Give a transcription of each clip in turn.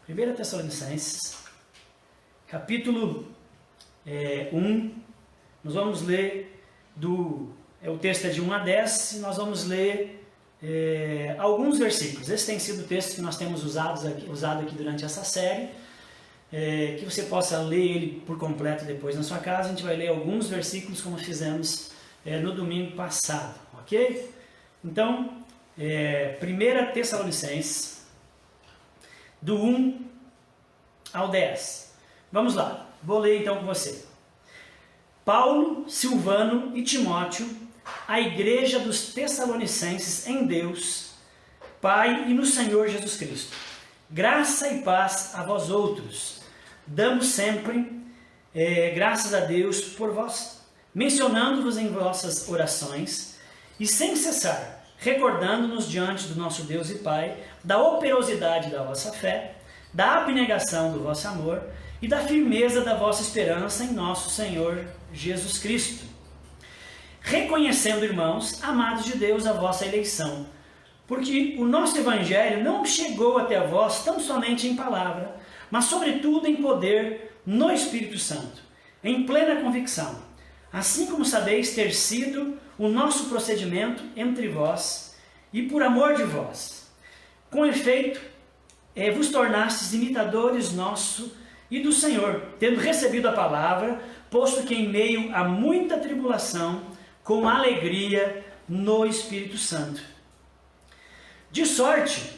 1 Tessalonicenses, capítulo 1, nós vamos ler o texto é de 1 a 10, e nós vamos ler alguns versículos. Esse tem sido o texto que nós temos usado aqui durante essa série, que você possa ler ele por completo depois na sua casa. A gente vai ler alguns versículos como fizemos no domingo passado, ok? Então, 1 Tessalonicenses, do 1 ao 10. Vamos lá, vou ler então com você. Paulo, Silvano e Timóteo, a igreja dos Tessalonicenses em Deus, Pai e no Senhor Jesus Cristo. Graça e paz a vós outros. Damos sempre graças a Deus por vós, mencionando-vos em vossas orações e sem cessar, recordando-nos diante do nosso Deus e Pai da operosidade da vossa fé, da abnegação do vosso amor e da firmeza da vossa esperança em nosso Senhor Jesus Cristo. Reconhecendo, irmãos, amados de Deus, a vossa eleição, porque o nosso Evangelho não chegou até vós tão somente em palavra, mas sobretudo em poder no Espírito Santo, em plena convicção, assim como sabeis ter sido o nosso procedimento entre vós e por amor de vós. Com efeito, vos tornastes imitadores nosso e do Senhor, tendo recebido a palavra, posto que em meio a muita tribulação, com alegria no Espírito Santo. De sorte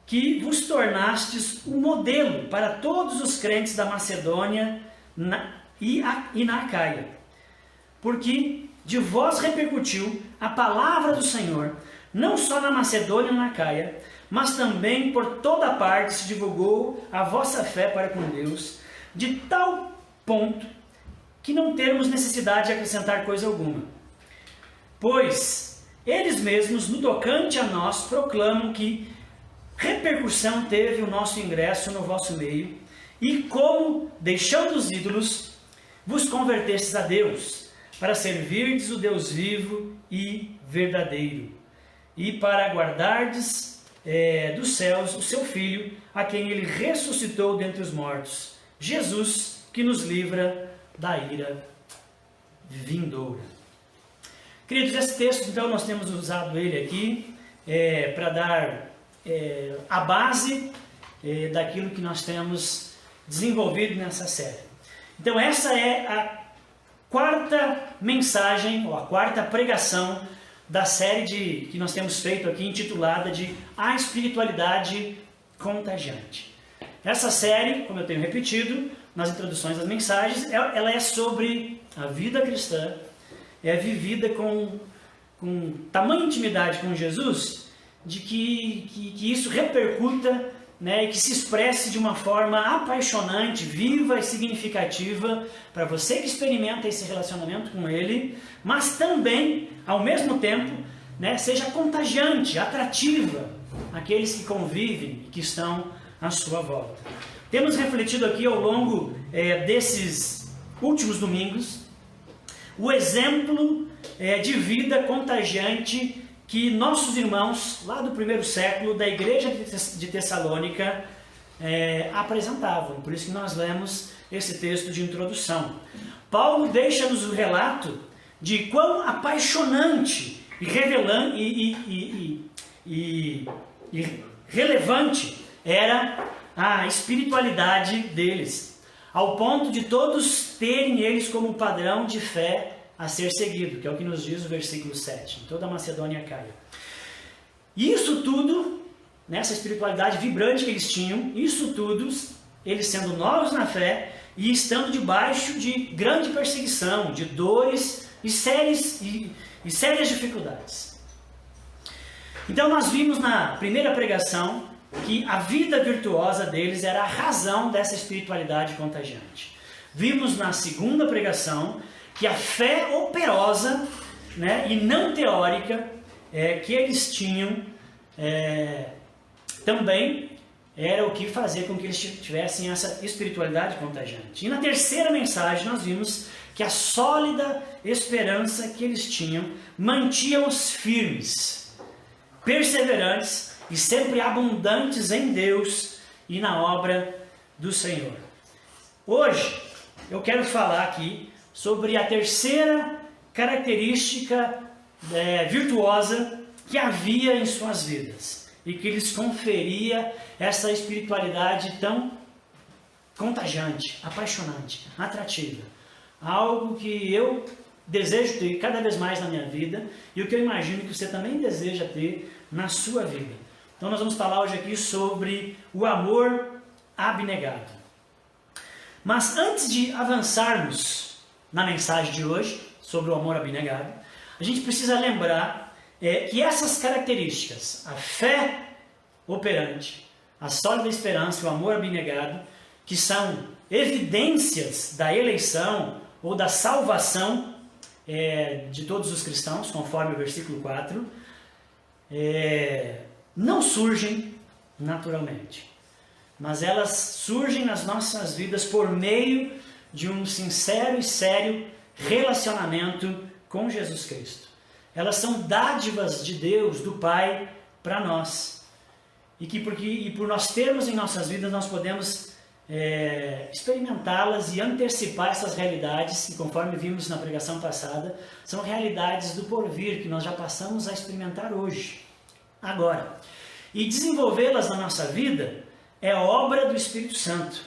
que vos tornastes um modelo para todos os crentes da Macedônia e na Acaia, porque de vós repercutiu a palavra do Senhor, não só na Macedônia e na Acaia, mas também por toda parte se divulgou a vossa fé para com Deus, de tal ponto que não termos necessidade de acrescentar coisa alguma. Pois eles mesmos, no tocante a nós, proclamam que repercussão teve o nosso ingresso no vosso meio, e como, deixando os ídolos, vos convertestes a Deus, para servirdes o Deus vivo e verdadeiro, e para guardardes dos céus o seu Filho, a quem ele ressuscitou dentre os mortos, Jesus, que nos livra da ira vindoura. Queridos, esse texto, então, nós temos usado ele aqui para dar a base daquilo que nós temos desenvolvido nessa série. Então, essa é a quarta mensagem, ou a quarta pregação da série que nós temos feito aqui, intitulada de A Espiritualidade Contagiante. Essa série, como eu tenho repetido nas introduções das mensagens, ela é sobre a vida cristã, vivida com tamanha intimidade com Jesus, de que isso repercuta, e que se expresse de uma forma apaixonante, viva e significativa para você que experimenta esse relacionamento com Ele, mas também, ao mesmo tempo, seja contagiante, atrativa àqueles que convivem e que estão à sua volta. Temos refletido aqui ao longo desses últimos domingos o exemplo de vida contagiante que nossos irmãos lá do primeiro século da igreja de Tessalônica apresentavam. Por isso que nós lemos esse texto de introdução. Paulo deixa-nos o relato de quão apaixonante e relevante era a espiritualidade deles, ao ponto de todos terem eles como padrão de fé a ser seguido, que é o que nos diz o versículo 7, em toda a Macedônia e Acaia. Isso tudo, nessa espiritualidade vibrante que eles tinham, isso tudo, eles sendo novos na fé e estando debaixo de grande perseguição, de dores e sérias dificuldades. Então nós vimos na primeira pregação que a vida virtuosa deles era a razão dessa espiritualidade contagiante. Vimos na segunda pregação que a fé operosa, e não teórica que eles tinham também era o que fazia com que eles tivessem essa espiritualidade contagiante. E na terceira mensagem nós vimos que a sólida esperança que eles tinham mantinha-os firmes, perseverantes e sempre abundantes em Deus e na obra do Senhor. Hoje eu quero falar aqui sobre a terceira característica virtuosa que havia em suas vidas e que lhes conferia essa espiritualidade tão contagiante, apaixonante, atrativa. Algo que eu desejo ter cada vez mais na minha vida e o que eu imagino que você também deseja ter na sua vida. Então nós vamos falar hoje aqui sobre o amor abnegado. Mas antes de avançarmos na mensagem de hoje sobre o amor abnegado, a gente precisa lembrar que essas características, a fé operante, a sólida esperança e o amor abnegado, que são evidências da eleição ou da salvação de todos os cristãos, conforme o versículo 4, não surgem naturalmente, mas elas surgem nas nossas vidas por meio de um sincero e sério relacionamento com Jesus Cristo. Elas são dádivas de Deus, do Pai, para nós. E por nós termos em nossas vidas, nós podemos experimentá-las e antecipar essas realidades, que conforme vimos na pregação passada, são realidades do porvir, que nós já passamos a experimentar hoje, agora. E desenvolvê-las na nossa vida é obra do Espírito Santo,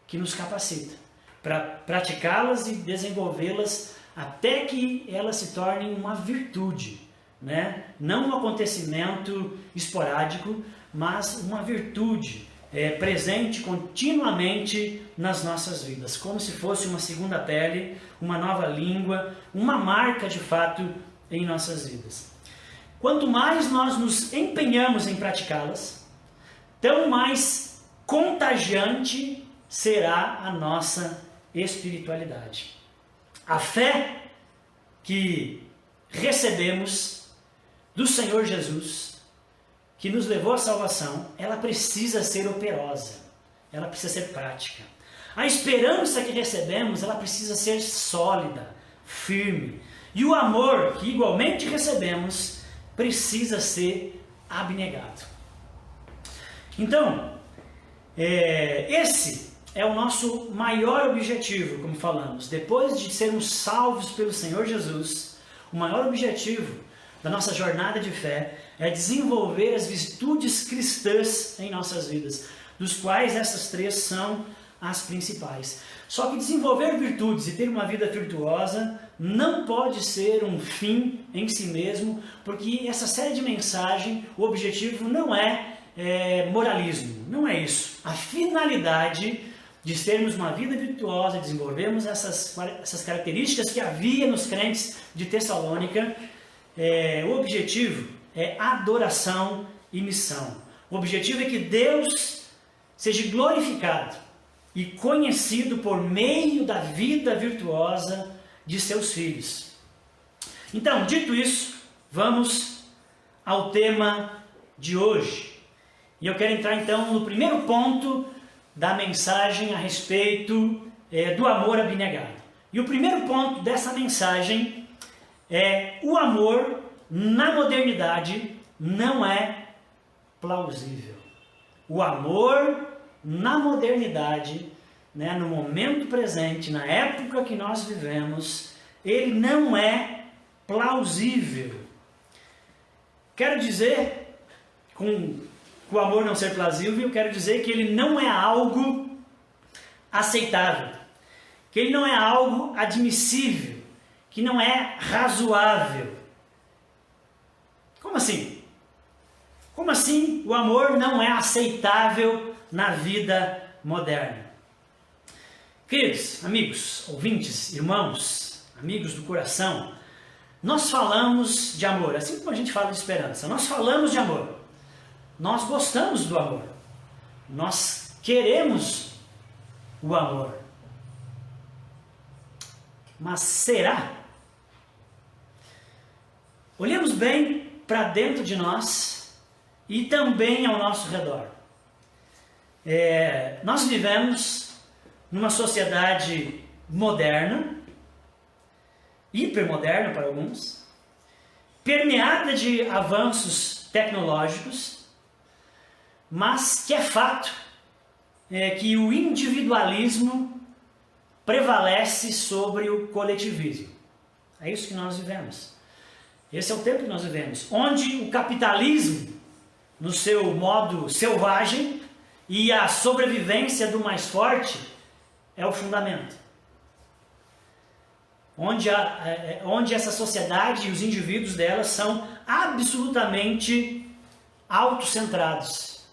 que nos capacita para praticá-las e desenvolvê-las até que elas se tornem uma virtude, né? Não um acontecimento esporádico, mas uma virtude presente continuamente nas nossas vidas, como se fosse uma segunda pele, uma nova língua, uma marca de fato em nossas vidas. Quanto mais nós nos empenhamos em praticá-las, tão mais contagiante será a nossa espiritualidade. A fé que recebemos do Senhor Jesus, que nos levou à salvação, ela precisa ser operosa, ela precisa ser prática. A esperança que recebemos, ela precisa ser sólida, firme. E o amor que igualmente recebemos, precisa ser abnegado. Então, esse é o nosso maior objetivo, como falamos. Depois de sermos salvos pelo Senhor Jesus, o maior objetivo da nossa jornada de fé é desenvolver as virtudes cristãs em nossas vidas, dos quais essas três são as principais. Só que desenvolver virtudes e ter uma vida virtuosa não pode ser um fim em si mesmo, porque essa série de mensagens, o objetivo não é moralismo, não é isso. A finalidade de termos uma vida virtuosa, desenvolvermos essas características que havia nos crentes de Tessalônica, o objetivo é adoração e missão. O objetivo é que Deus seja glorificado e conhecido por meio da vida virtuosa de seus filhos. Então, dito isso, vamos ao tema de hoje. E eu quero entrar então no primeiro ponto da mensagem a respeito do amor abnegado. E o primeiro ponto dessa mensagem é: o amor na modernidade não é plausível. O amor na modernidade, né, no momento presente, na época que nós vivemos, ele não é plausível. Quero dizer, com o amor não ser plausível, quero dizer que ele não é algo aceitável, que ele não é algo admissível, que não é razoável. Como assim? Como assim o amor não é aceitável na vida moderna? Queridos amigos, ouvintes, irmãos, amigos do coração, nós falamos de amor, assim como a gente fala de esperança, nós falamos de amor, nós gostamos do amor, nós queremos o amor. Mas será? Olhemos bem para dentro de nós e também ao nosso redor. Nós vivemos numa sociedade moderna, hipermoderna para alguns, permeada de avanços tecnológicos, mas que é fato que o individualismo prevalece sobre o coletivismo. É isso que nós vivemos. Esse é o tempo que nós vivemos, onde o capitalismo, no seu modo selvagem, e a sobrevivência do mais forte é o fundamento. Onde essa sociedade e os indivíduos dela são absolutamente autocentrados,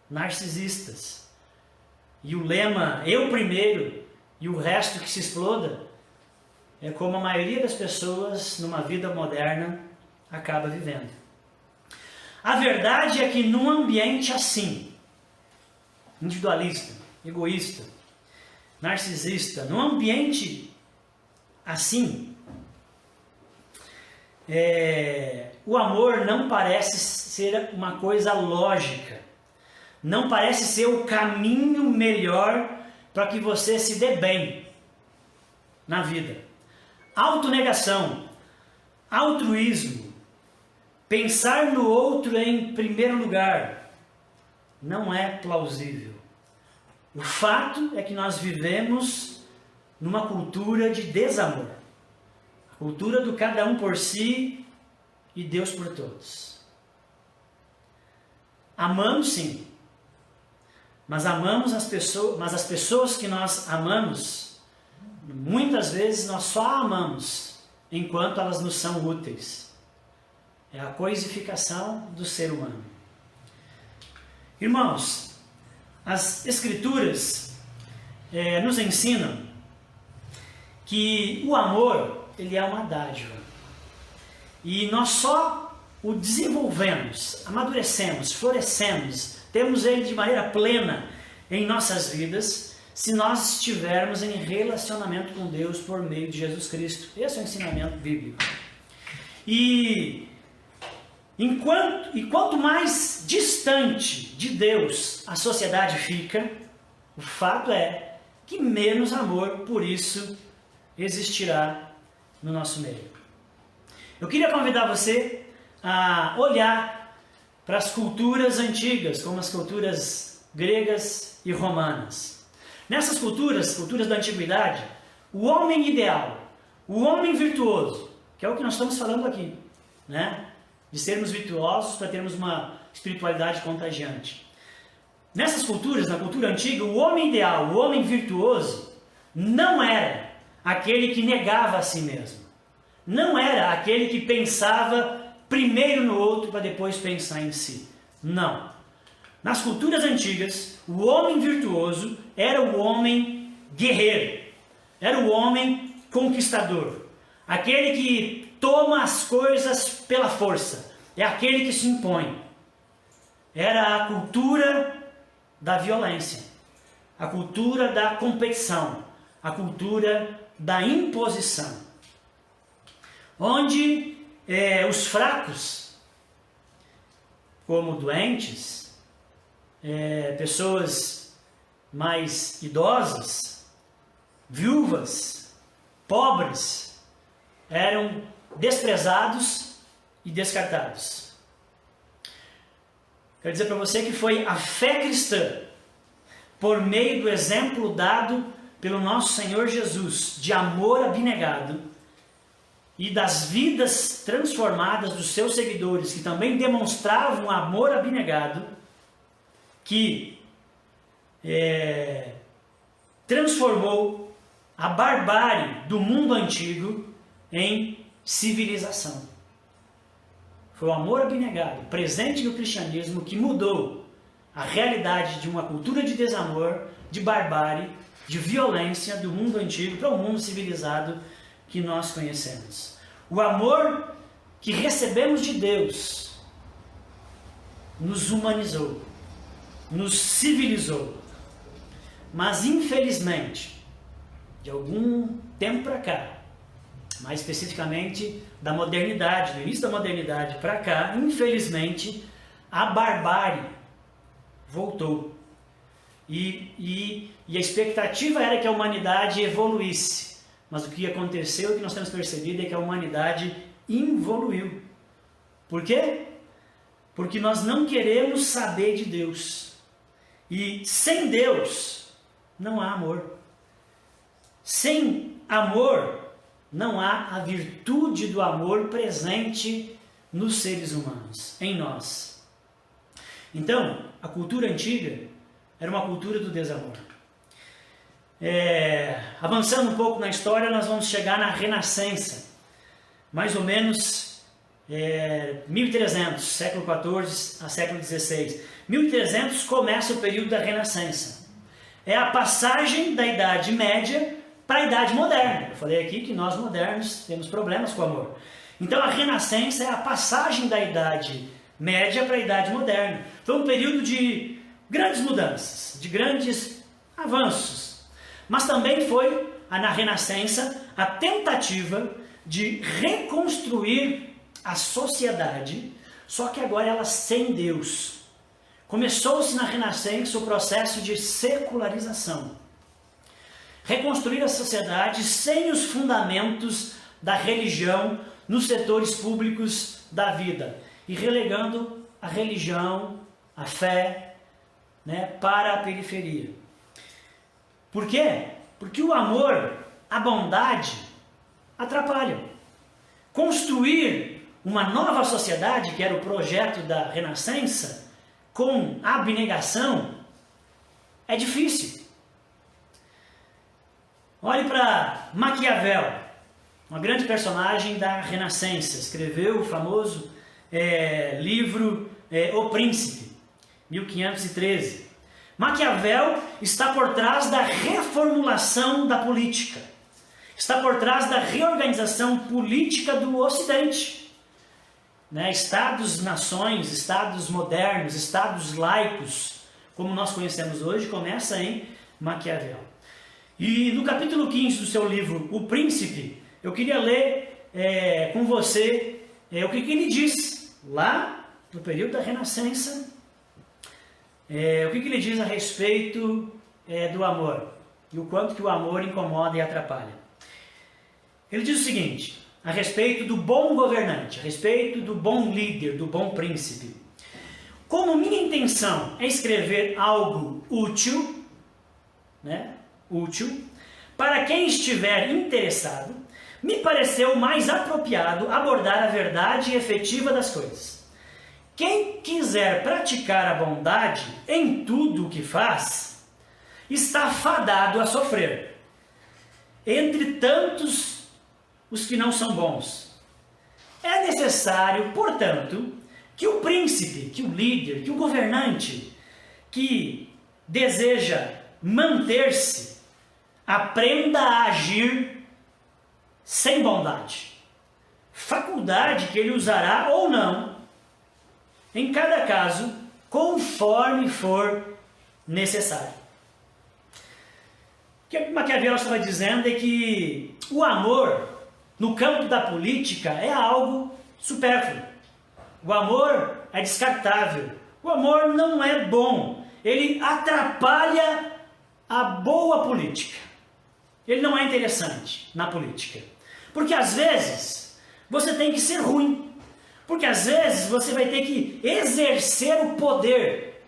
narcisistas. E o lema, eu primeiro e o resto que se exploda, é como a maioria das pessoas numa vida moderna acaba vivendo. A verdade é que num ambiente assim, individualista, egoísta, narcisista, num ambiente assim, o amor não parece ser uma coisa lógica, não parece ser o caminho melhor para que você se dê bem na vida. Autonegação, altruísmo, pensar no outro em primeiro lugar, não é plausível. O fato é que nós vivemos numa cultura de desamor. A cultura do cada um por si e Deus por todos. Amamos sim, mas amamos as pessoas que nós amamos, muitas vezes nós só amamos enquanto elas nos são úteis. É a coisificação do ser humano. Irmãos, as Escrituras nos ensinam que o amor, ele é uma dádiva. E nós só o desenvolvemos, amadurecemos, florescemos, temos ele de maneira plena em nossas vidas, se nós estivermos em relacionamento com Deus por meio de Jesus Cristo. Esse é o ensinamento bíblico. E quanto mais distante de Deus a sociedade fica, o fato é que menos amor, por isso, existirá no nosso meio. Eu queria convidar você a olhar para as culturas antigas, como as culturas gregas e romanas. Nessas culturas da antiguidade, o homem ideal, o homem virtuoso, que é o que nós estamos falando aqui, né? De sermos virtuosos para termos uma espiritualidade contagiante. Nessas culturas, na cultura antiga, o homem ideal, o homem virtuoso, não era aquele que negava a si mesmo. Não era aquele que pensava primeiro no outro para depois pensar em si. Não. Nas culturas antigas, o homem virtuoso era o homem guerreiro, era o homem conquistador, aquele que toma as coisas pela força, é aquele que se impõe. Era a cultura da violência, a cultura da competição, a cultura da imposição, onde os fracos, como doentes, pessoas mais idosas, viúvas, pobres, eram desprezados e descartados. Quero dizer para você que foi a fé cristã, por meio do exemplo dado pelo nosso Senhor Jesus, de amor abnegado, e das vidas transformadas dos seus seguidores, que também demonstravam amor abnegado, que transformou a barbárie do mundo antigo em civilização. Foi o amor abnegado, presente no cristianismo, que mudou a realidade de uma cultura de desamor, de barbárie, de violência do mundo antigo para o mundo civilizado que nós conhecemos. O amor que recebemos de Deus nos humanizou, nos civilizou. Mas infelizmente, de algum tempo para cá, mais especificamente da modernidade, do início da modernidade para cá, infelizmente, a barbárie voltou. E a expectativa era que a humanidade evoluísse. Mas o que aconteceu, o que nós temos percebido, é que a humanidade involuiu. Por quê? Porque nós não queremos saber de Deus. E sem Deus não há amor. Sem amor não há a virtude do amor presente nos seres humanos, em nós. Então, a cultura antiga era uma cultura do desamor. Avançando um pouco na história, nós vamos chegar na Renascença, mais ou menos 1300, século XIV a século XVI. 1300 começa o período da Renascença. É a passagem da Idade Média para a Idade Moderna. Eu falei aqui que nós modernos temos problemas com o amor. Então a Renascença é a passagem da Idade Média para a Idade Moderna. Foi um período de grandes mudanças, de grandes avanços. Mas também foi, na Renascença, a tentativa de reconstruir a sociedade, só que agora ela sem Deus. Começou-se na Renascença o processo de secularização. Reconstruir a sociedade sem os fundamentos da religião nos setores públicos da vida e relegando a religião, a fé, para a periferia. Por quê? Porque o amor, a bondade, atrapalham. Construir uma nova sociedade, que era o projeto da Renascença, com abnegação, é difícil. Olhe para Maquiavel, uma grande personagem da Renascença, escreveu o famoso livro O Príncipe, 1513. Maquiavel está por trás da reformulação da política, está por trás da reorganização política do Ocidente. Estados-nações, estados modernos, estados laicos, como nós conhecemos hoje, começa em Maquiavel. E no capítulo 15 do seu livro O Príncipe, eu queria ler com você o que ele diz lá no período da Renascença, o que ele diz a respeito do amor e o quanto que o amor incomoda e atrapalha. Ele diz o seguinte, a respeito do bom governante, a respeito do bom líder, do bom príncipe. Como minha intenção é escrever algo útil, para quem estiver interessado, me pareceu mais apropriado abordar a verdade efetiva das coisas. Quem quiser praticar a bondade em tudo o que faz, está fadado a sofrer. Entre tantos os que não são bons. É necessário, portanto, que o príncipe, que o líder, que o governante, que deseja manter-se, aprenda a agir sem bondade. Faculdade que ele usará ou não, em cada caso, conforme for necessário. O que Maquiavel estava dizendo é que o amor, no campo da política, é algo supérfluo. O amor é descartável. O amor não é bom. Ele atrapalha a boa política. Ele não é interessante na política. Porque às vezes você tem que ser ruim. Porque às vezes você vai ter que exercer o poder,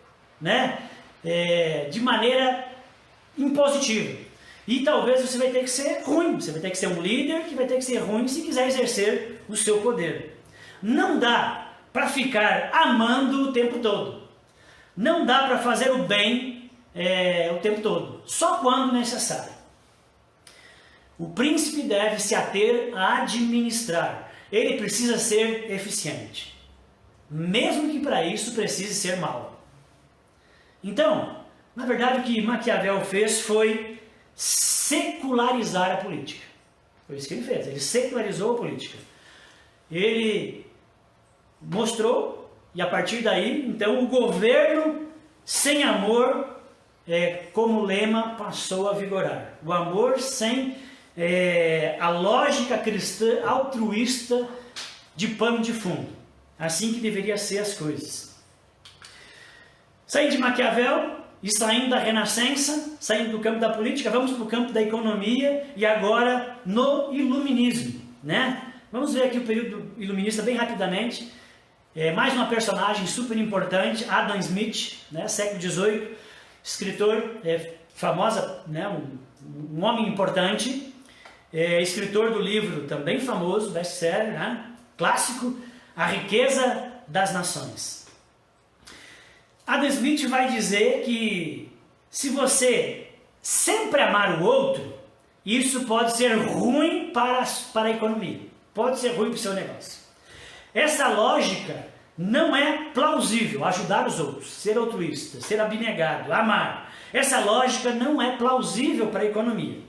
de maneira impositiva. E talvez você vai ter que ser ruim. Você vai ter que ser um líder que vai ter que ser ruim se quiser exercer o seu poder. Não dá para ficar amando o tempo todo. Não dá para fazer o bem o tempo todo. Só quando necessário. O príncipe deve se ater a administrar. Ele precisa ser eficiente. Mesmo que para isso precise ser mau. Então, na verdade o que Maquiavel fez foi secularizar a política. Foi isso que ele fez. Ele secularizou a política. Ele mostrou, e a partir daí, então, o governo sem amor, como lema, passou a vigorar. O amor sem a lógica cristã altruísta de pano de fundo. Assim que deveria ser as coisas. Saindo de Maquiavel e saindo da Renascença, saindo do campo da política, vamos para o campo da economia e agora no iluminismo. Vamos ver aqui o período iluminista bem rapidamente. Mais uma personagem super importante, Adam Smith, século XVIII. escritor famosa, né, um homem importante, escritor do livro também famoso, best-seller, né, clássico, A Riqueza das Nações. Adam Smith vai dizer que se você sempre amar o outro, isso pode ser ruim para a economia, pode ser ruim para o seu negócio. Essa lógica não é plausível, ajudar os outros, ser altruísta, ser abnegado, amar. Essa lógica não é plausível para a economia.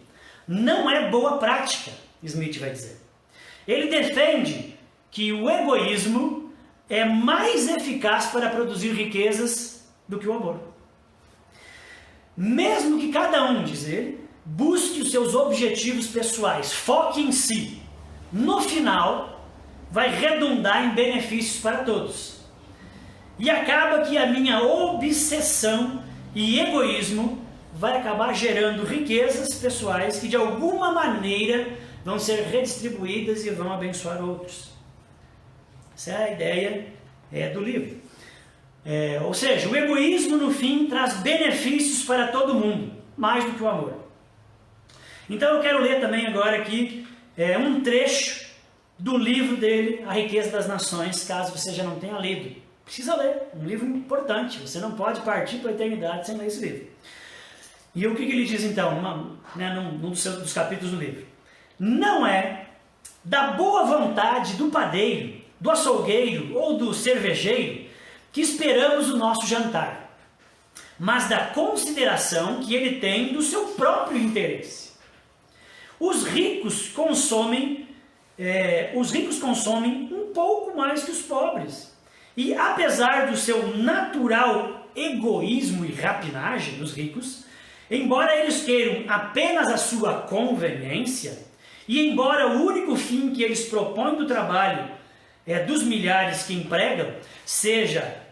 Não é boa prática, Smith vai dizer. Ele defende que o egoísmo é mais eficaz para produzir riquezas do que o amor. Mesmo que cada um, diz ele, busque os seus objetivos pessoais, foque em si, no final vai redundar em benefícios para todos. E acaba que a minha obsessão e egoísmo vai acabar gerando riquezas pessoais que de alguma maneira vão ser redistribuídas e vão abençoar outros. Essa é a ideia do livro. Ou seja, o egoísmo no fim traz benefícios para todo mundo, mais do que o amor. Então eu quero ler também agora aqui um trecho do livro dele, A Riqueza das Nações, caso você já não tenha lido. Precisa ler, um livro importante, você não pode partir para a eternidade sem ler esse livro. E o que ele diz então, num dos capítulos do livro? Não é da boa vontade do padeiro, do açougueiro ou do cervejeiro que esperamos o nosso jantar, mas da consideração que ele tem do seu próprio interesse. Os ricos consomem um pouco mais que os pobres. E apesar do seu natural egoísmo e rapinagem dos ricos, embora eles queiram apenas a sua conveniência, e embora o único fim que eles propõem do trabalho dos milhares que empregam seja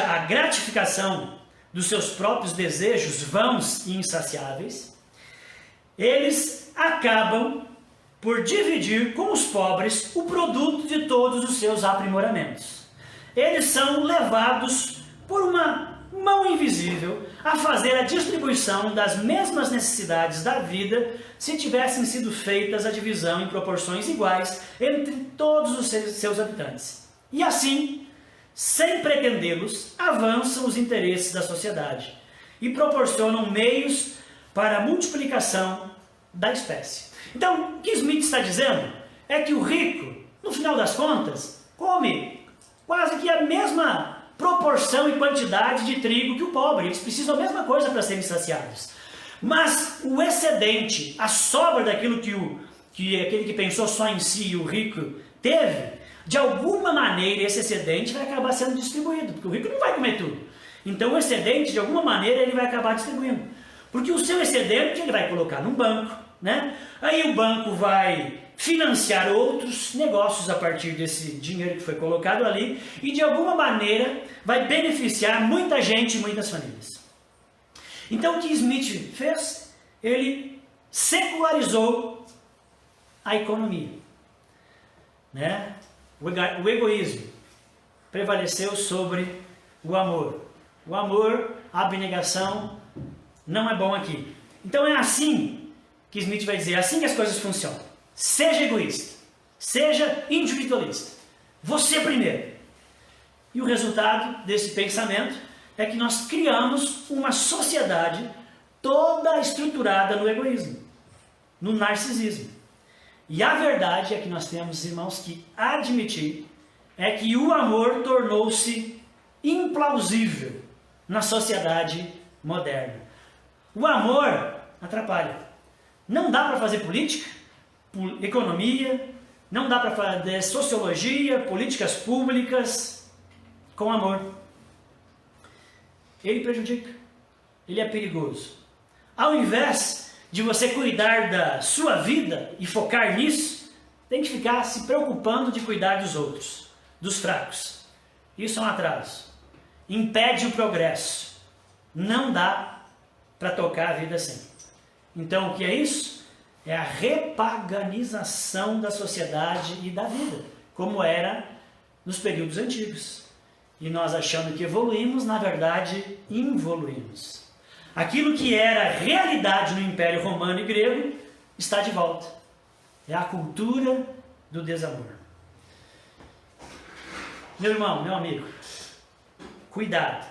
a gratificação dos seus próprios desejos vãos e insaciáveis, eles acabam por dividir com os pobres o produto de todos os seus aprimoramentos. Eles são levados por uma mão invisível a fazer a distribuição das mesmas necessidades da vida se tivessem sido feitas a divisão em proporções iguais entre todos os seus habitantes. E assim, sem pretendê-los, avançam os interesses da sociedade e proporcionam meios para a multiplicação da espécie. Então, o que Smith está dizendo é que o rico, no final das contas, come quase que a mesma proporção e quantidade de trigo que o pobre. Eles precisam da mesma coisa para serem saciados. Mas o excedente, a sobra daquilo que aquele que pensou só em si, o rico, teve, de alguma maneira esse excedente vai acabar sendo distribuído, porque o rico não vai comer tudo. Então o excedente, de alguma maneira, ele vai acabar distribuindo. Porque o seu excedente ele vai colocar num banco, né? Aí o banco vai financiar outros negócios a partir desse dinheiro que foi colocado ali e de alguma maneira vai beneficiar muita gente e muitas famílias. Então o que Smith fez? Ele secularizou a economia, né? O egoísmo prevaleceu sobre o amor. O amor, a abnegação não é bom aqui. Então é assim que Smith vai dizer, é assim que as coisas funcionam. Seja egoísta, seja individualista, você primeiro. E o resultado desse pensamento é que nós criamos uma sociedade toda estruturada no egoísmo, no narcisismo. E a verdade é que nós temos, irmãos, que admitir é que o amor tornou-se implausível na sociedade moderna. O amor atrapalha. Não dá para fazer política, economia, não dá para fazer sociologia, políticas públicas com amor. Ele prejudica, ele é perigoso. Ao invés de você cuidar da sua vida e focar nisso, tem que ficar se preocupando de cuidar dos outros, dos fracos. Isso é um atraso. Impede o progresso. Não dá para tocar a vida assim. Então o que é isso? É a repaganização da sociedade e da vida, como era nos períodos antigos. e nós achando que evoluímos, na verdade, involuímos. Aquilo que era realidade no Império Romano e Grego está de volta. É a cultura do desamor. Meu irmão, meu amigo, cuidado.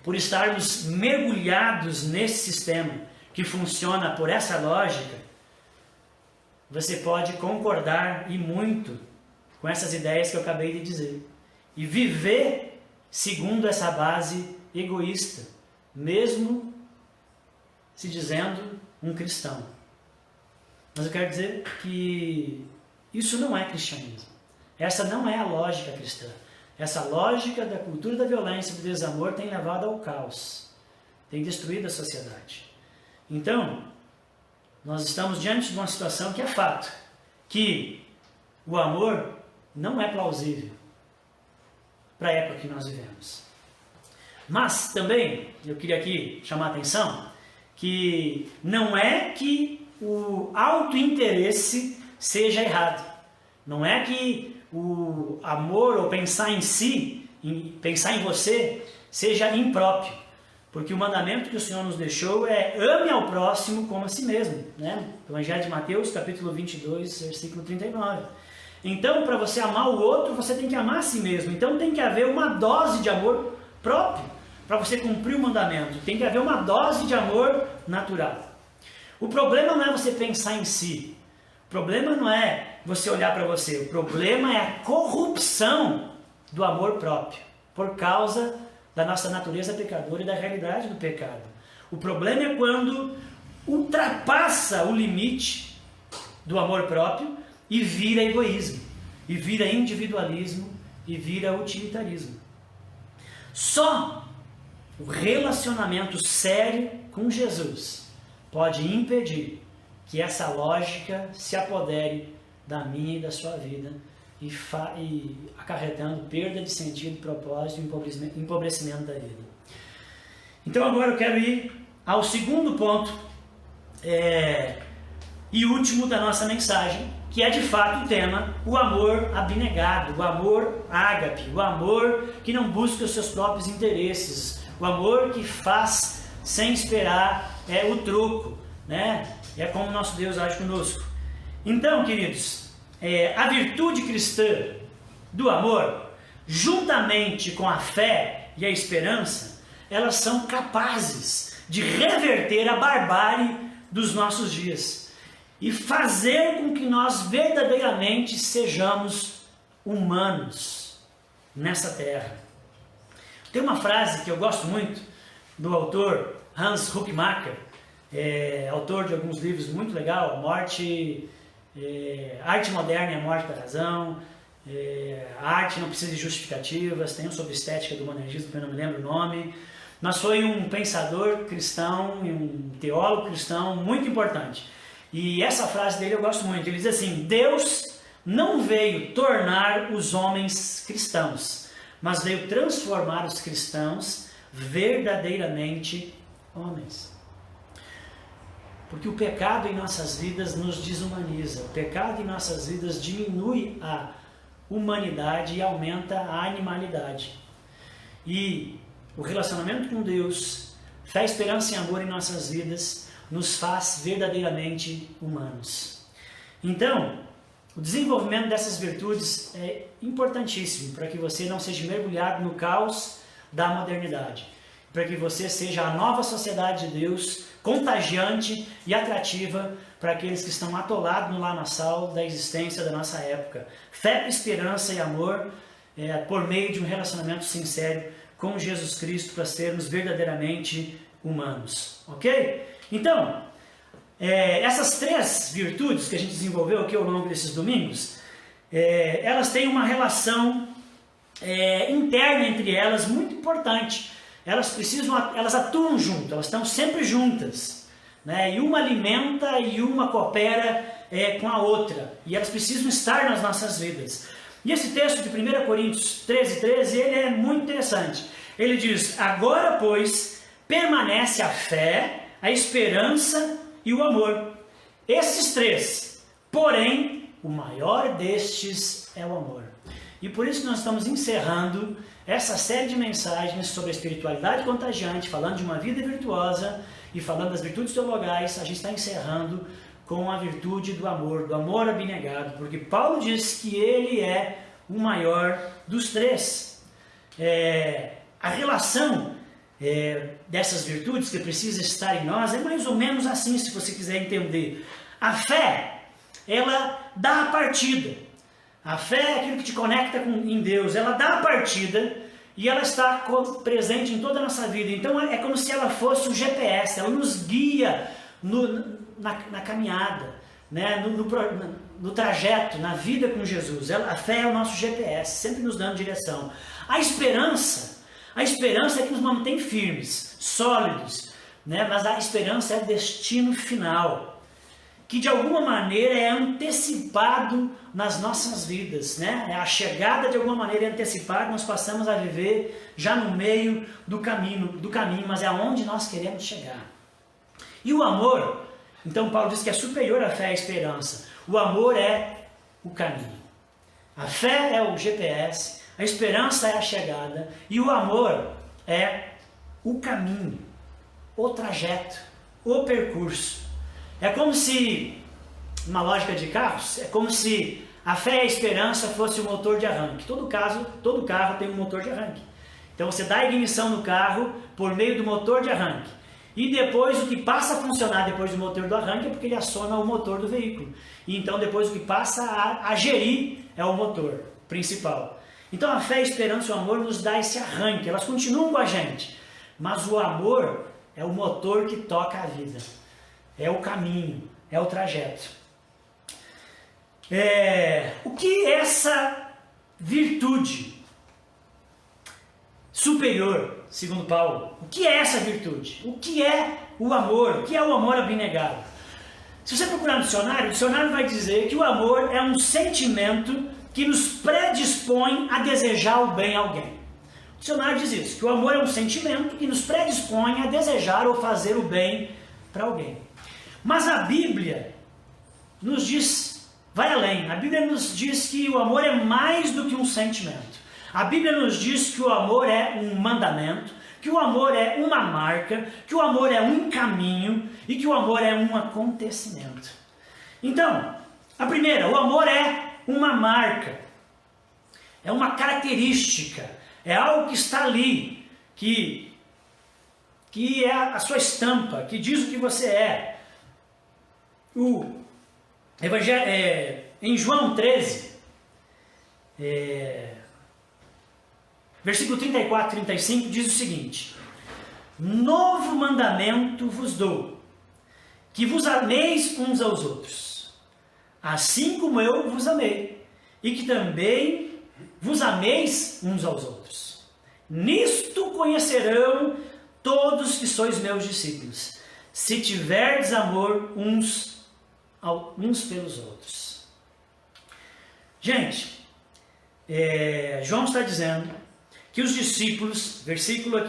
Por estarmos mergulhados nesse sistema que funciona por essa lógica, você pode concordar e muito com essas ideias que eu acabei de dizer. E viver segundo essa base egoísta, mesmo se dizendo um cristão. Mas eu quero dizer que isso não é cristianismo. Essa não é a lógica cristã. Essa lógica da cultura da violência e do desamor tem levado ao caos, tem destruído a sociedade. Então, nós estamos diante de uma situação que é fato, que o amor não é plausível para a época que nós vivemos. Mas também, eu queria aqui chamar a atenção, que não é que o autointeresse seja errado. Não é que o amor ou pensar em si, pensar em você, seja impróprio. Porque o mandamento que o Senhor nos deixou é ame ao próximo como a si mesmo. Né? Evangelho de Mateus, capítulo 22, versículo 39. Então, para você amar o outro, você tem que amar a si mesmo. Então tem que haver uma dose de amor próprio para você cumprir o mandamento. Tem que haver uma dose de amor natural. O problema não é você pensar em si. O problema não é você olhar para você. O problema é a corrupção do amor próprio, por causa da nossa natureza pecadora e da realidade do pecado. O problema é quando ultrapassa o limite do amor próprio e vira egoísmo, e vira individualismo, e vira utilitarismo. Só o relacionamento sério com Jesus pode impedir que essa lógica se apodere da minha e da sua vida e acarretando perda de sentido, propósito e empobrecimento da vida. Então agora eu quero ir ao segundo ponto e último da nossa mensagem, que é de fato o tema, o amor abnegado, o amor ágape, o amor que não busca os seus próprios interesses, o amor que faz sem esperar o troco, né? É como o nosso Deus age conosco. Então, queridos, a virtude cristã do amor, juntamente com a fé e a esperança, elas são capazes de reverter a barbárie dos nossos dias e fazer com que nós verdadeiramente sejamos humanos nessa terra. Tem uma frase que eu gosto muito do autor Hans Huckmacher, autor de alguns livros muito legal, Arte Moderna e a Morte da Razão, A Arte Não Precisa de Justificativas, tem um sobre estética do monergismo, que eu não me lembro o nome, mas foi um pensador cristão e um teólogo cristão muito importante. E essa frase dele eu gosto muito, ele diz assim: Deus não veio tornar os homens cristãos, mas veio transformar os cristãos verdadeiramente homens. Porque o pecado em nossas vidas nos desumaniza, o pecado em nossas vidas diminui a humanidade e aumenta a animalidade. E o relacionamento com Deus, fé, esperança e amor em nossas vidas, nos faz verdadeiramente humanos. Então, o desenvolvimento dessas virtudes é importantíssimo para que você não seja mergulhado no caos da modernidade, para que você seja a nova sociedade de Deus, contagiante e atrativa para aqueles que estão atolados no lamaçal da existência da nossa época. Fé, esperança e amor por meio de um relacionamento sincero com Jesus Cristo para sermos verdadeiramente humanos. Ok? Então, essas três virtudes que a gente desenvolveu aqui ao longo desses domingos, elas têm uma relação interna entre elas muito importante. Elas atuam juntas, elas estão sempre juntas, né? E uma alimenta e uma coopera com a outra, e elas precisam estar nas nossas vidas. E esse texto de 1 Coríntios 13:13, ele é muito interessante. Ele diz: agora, pois, permanece a fé, a esperança e o amor. Esses três, porém, o maior destes é o amor. E por isso que nós estamos encerrando essa série de mensagens sobre a espiritualidade contagiante, falando de uma vida virtuosa e falando das virtudes teologais. A gente está encerrando com a virtude do amor abnegado, porque Paulo diz que ele é o maior dos três. A relação dessas virtudes que precisa estar em nós é mais ou menos assim, se você quiser entender. A fé, ela dá a partida. A fé é aquilo que te conecta em Deus, ela dá a partida e ela está presente em toda a nossa vida. Então é como se ela fosse o GPS, ela nos guia na caminhada, né? no trajeto, na vida com Jesus. A fé é o nosso GPS, sempre nos dando direção. A esperança é que nos mantém firmes, sólidos, né? Mas a esperança é o destino final, que de alguma maneira é antecipado nas nossas vidas, né? A chegada de alguma maneira é antecipada, nós passamos a viver já no meio do caminho, mas é aonde nós queremos chegar. E o amor, então Paulo diz que é superior à fé e à esperança. O amor é o caminho. A fé é o GPS, a esperança é a chegada e o amor é o caminho, o trajeto, o percurso. É como se, numa lógica de carros, é como se a fé e a esperança fosse o motor de arranque. Todo carro tem um motor de arranque. Então você dá a ignição no carro por meio do motor de arranque. E depois o que passa a funcionar depois do motor do arranque é porque ele aciona o motor do veículo. E então depois o que passa a gerir é o motor principal. Então a fé, a esperança e o amor nos dá esse arranque, elas continuam com a gente. Mas o amor é o motor que toca a vida. É o caminho, é o trajeto. O que essa virtude superior, segundo Paulo, o que é essa virtude? O que é o amor? O que é o amor abnegado? Se você procurar no dicionário, o dicionário vai dizer que o amor é um sentimento que nos predispõe a desejar o bem a alguém. O dicionário diz isso, que o amor é um sentimento que nos predispõe a desejar ou fazer o bem para alguém. Mas a Bíblia nos diz, vai além, a Bíblia nos diz que o amor é mais do que um sentimento. A Bíblia nos diz que o amor é um mandamento, que o amor é uma marca, que o amor é um caminho e que o amor é um acontecimento. Então, a primeira, o amor é uma marca, é uma característica, é algo que está ali, que é a sua estampa, que diz o que você é. Em João 13, versículo 34 e 35 diz o seguinte: novo mandamento vos dou, que vos ameis uns aos outros, assim como eu vos amei, e que também vos ameis uns aos outros. Nisto conhecerão todos que sois meus discípulos, se tiverdes amor uns pelos outros. Gente, João está dizendo que os discípulos, versículo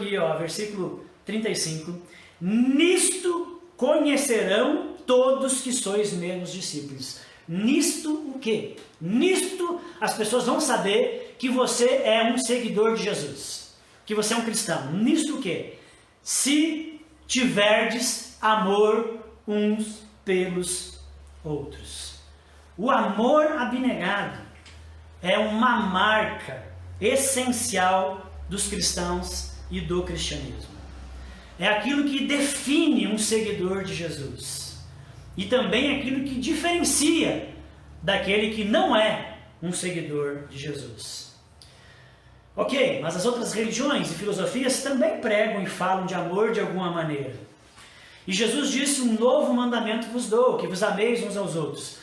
35, nisto conhecerão todos que sois meus discípulos. Nisto o quê? Nisto as pessoas vão saber que você é um seguidor de Jesus, que você é um cristão. Nisto o quê? Se tiverdes amor uns pelos outros. O amor abnegado é uma marca essencial dos cristãos e do cristianismo. É aquilo que define um seguidor de Jesus e também aquilo que diferencia daquele que não é um seguidor de Jesus. Ok, mas as outras religiões e filosofias também pregam e falam de amor de alguma maneira. E Jesus disse: um novo mandamento vos dou, que vos ameis uns aos outros.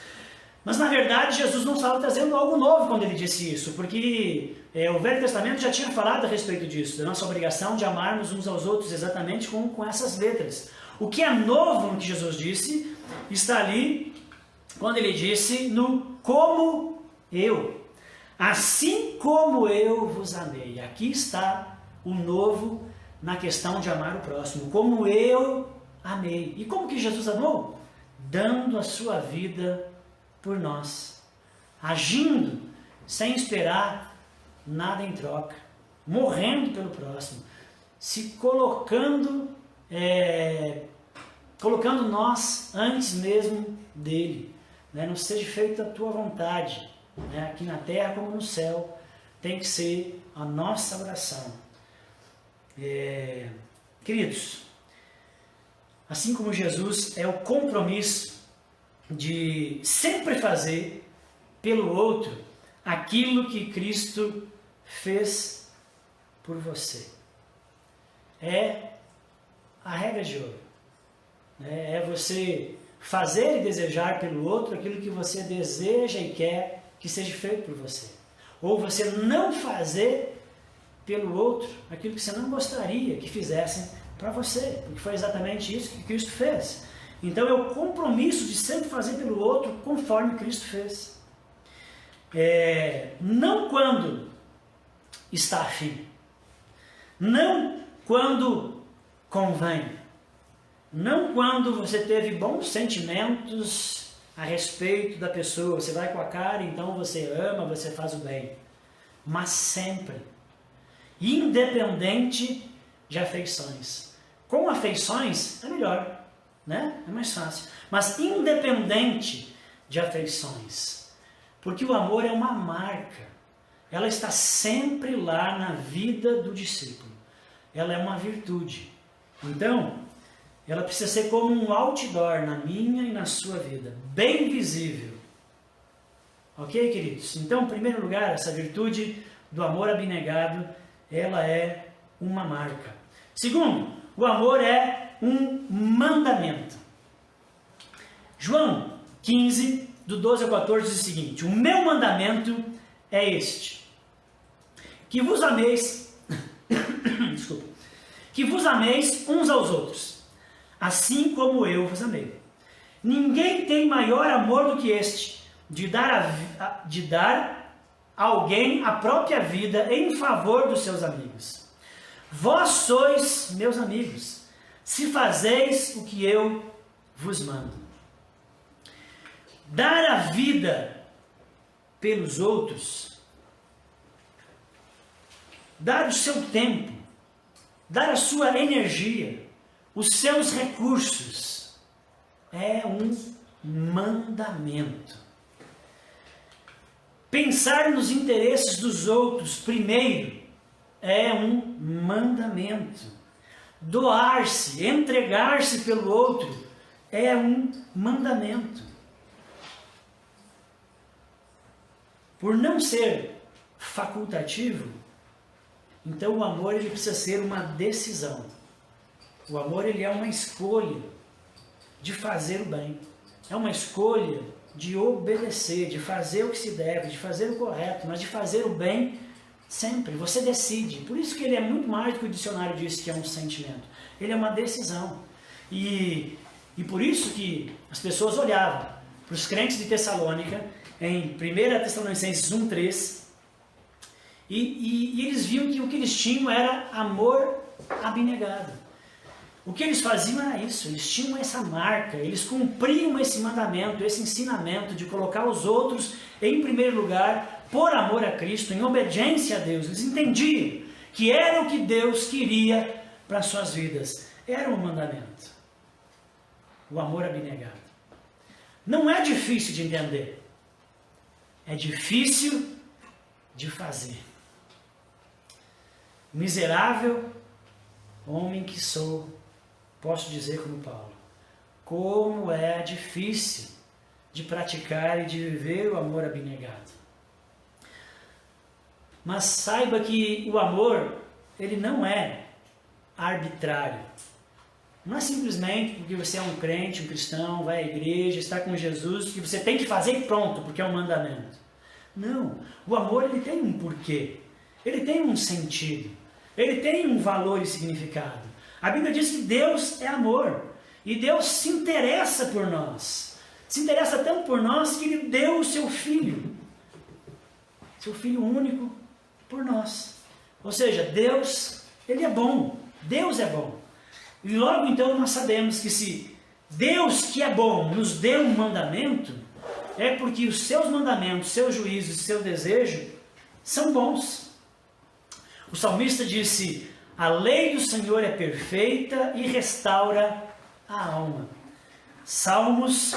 Mas na verdade Jesus não estava trazendo algo novo quando ele disse isso, porque o Velho Testamento já tinha falado a respeito disso, da nossa obrigação de amarmos uns aos outros exatamente com essas letras. O que é novo no que Jesus disse está ali quando ele disse no como eu, assim como eu vos amei. Aqui está o novo na questão de amar o próximo, como eu amei. E como que Jesus amou? Dando a sua vida por nós, agindo sem esperar nada em troca, morrendo pelo próximo, se colocando nós antes mesmo dele, né? Não seja feita a tua vontade, né? Aqui na terra como no céu, tem que ser a nossa oração. Queridos, assim como Jesus é o compromisso de sempre fazer pelo outro aquilo que Cristo fez por você. É a regra de ouro. É você fazer e desejar pelo outro aquilo que você deseja e quer que seja feito por você. Ou você não fazer pelo outro aquilo que você não gostaria que fizessem para você, porque foi exatamente isso que Cristo fez. Então é o compromisso de sempre fazer pelo outro conforme Cristo fez. Não quando está afim, não quando convém, não quando você teve bons sentimentos a respeito da pessoa, você vai com a cara, então você ama, você faz o bem, mas sempre, independente de afeições. Com afeições é melhor, né? É mais fácil, mas independente de afeições, porque o amor é uma marca, ela está sempre lá na vida do discípulo, ela é uma virtude, então ela precisa ser como um outdoor na minha e na sua vida, bem visível. Ok, queridos? Então, em primeiro lugar, essa virtude do amor abnegado, ela é uma marca. Segundo, o amor é um mandamento. João 15, do 12 ao 14, diz o seguinte: o meu mandamento é este, que vos ameis, desculpa, que vos ameis uns aos outros, assim como eu vos amei. Ninguém tem maior amor do que este, de dar a alguém a própria vida em favor dos seus amigos. Vós sois meus amigos, se fazeis o que eu vos mando. Dar a vida pelos outros, dar o seu tempo, dar a sua energia, os seus recursos, é um mandamento. Pensar nos interesses dos outros primeiro é um mandamento. Doar-se, entregar-se pelo outro é um mandamento. Por não ser facultativo, então o amor ele precisa ser uma decisão. O amor ele é uma escolha de fazer o bem. É uma escolha de obedecer, de fazer o que se deve, de fazer o correto, mas de fazer o bem sempre. Você decide. Por isso que ele é muito mais do que o dicionário diz que é um sentimento. Ele é uma decisão. E por isso que as pessoas olhavam para os crentes de Tessalônica, em 1 Tessalonicenses 1:3, e eles viam que o que eles tinham era amor abnegado. O que eles faziam era isso, eles tinham essa marca, eles cumpriam esse mandamento, esse ensinamento de colocar os outros em primeiro lugar, por amor a Cristo, em obediência a Deus. Eles entendiam que era o que Deus queria para as suas vidas. Era um mandamento. O amor abnegado. Não é difícil de entender. É difícil de fazer. Miserável homem que sou, posso dizer como Paulo, como é difícil de praticar e de viver o amor abnegado. Mas saiba que o amor, ele não é arbitrário. Não é simplesmente porque você é um crente, um cristão, vai à igreja, está com Jesus, que você tem que fazer e pronto, porque é um mandamento. Não, o amor ele tem um porquê, ele tem um sentido, ele tem um valor e significado. A Bíblia diz que Deus é amor, e Deus se interessa por nós. Se interessa tanto por nós que Ele deu o seu Filho único por nós. Ou seja, Deus, Ele é bom, Deus é bom. E logo então nós sabemos que se Deus que é bom nos deu um mandamento, é porque os seus mandamentos, seus juízos, seu desejo são bons. O salmista disse: a lei do Senhor é perfeita e restaura a alma. Salmos